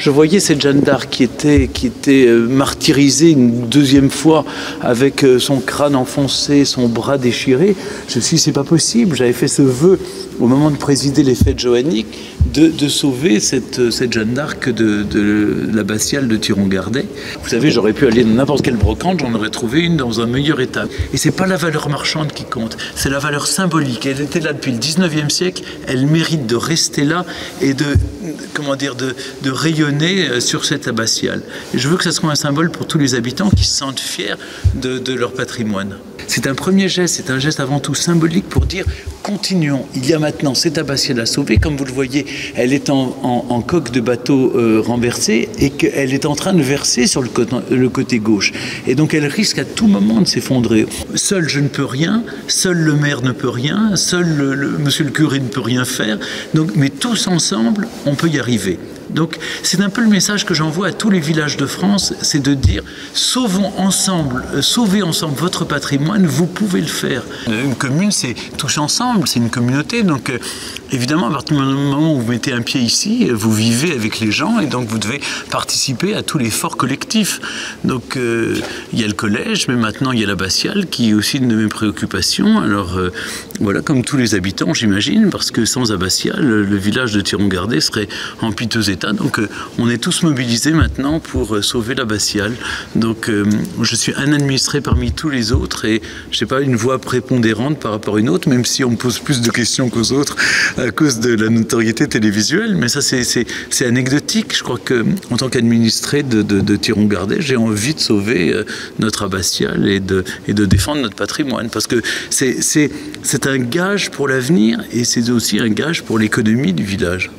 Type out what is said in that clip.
je voyais cette Jeanne d'Arc qui était martyrisée une deuxième fois avec son crâne enfoncé, son bras déchiré. Je me suis dit, c'est pas possible. J'avais fait ce vœu au moment de présider les fêtes joanniques de sauver cette Jeanne d'Arc de l'abbatiale de Thiron-Gardet. Vous savez, j'aurais pu aller dans n'importe quelle brocante, j'en aurais trouvé une dans un meilleur état. Et c'est pas la valeur marchande qui compte, c'est la valeur symbolique. Elle était là depuis le 19e siècle, elle mérite de rester là et de rayonner sur cette abbatiale. Et je veux que ça soit un symbole pour tous les habitants qui se sentent fiers de leur patrimoine. C'est un premier geste, c'est un geste avant tout symbolique pour dire continuons. Il y a maintenant cette abbatiale à sauver. Comme vous le voyez, elle est en coque de bateau renversée et qu'elle est en train de verser sur le côté gauche. Et donc elle risque à tout moment de s'effondrer. Seul je ne peux rien, seul le maire ne peut rien, seul monsieur le curé ne peut rien faire. Donc, mais tous ensemble, on peut y arriver. Donc c'est un peu le message que j'envoie à tous les villages de France, c'est de dire sauvons ensemble, sauvez ensemble votre patrimoine, vous pouvez le faire. Une commune, c'est tous ensemble, c'est une communauté, donc évidemment à partir du moment où vous mettez un pied ici, vous vivez avec les gens et donc vous devez participer à tout l'effort collectif. Donc il y a le collège, mais maintenant il y a l'abbatiale qui est aussi une de mes préoccupations. Alors voilà, comme tous les habitants j'imagine, parce que sans abbatiale, le village de Thiron-Gardet serait en piteux état. Donc on est tous mobilisés maintenant pour sauver l'abbatiale. Donc je suis un administré parmi tous les autres et je n'ai pas une voix prépondérante par rapport à une autre, même si on me pose plus de questions qu'aux autres à cause de la notoriété télévisuelle. Mais ça c'est anecdotique. Je crois qu'en tant qu'administré de Thiron-Gardet, j'ai envie de sauver notre abbatiale et de défendre notre patrimoine. Parce que c'est un gage pour l'avenir et c'est aussi un gage pour l'économie du village.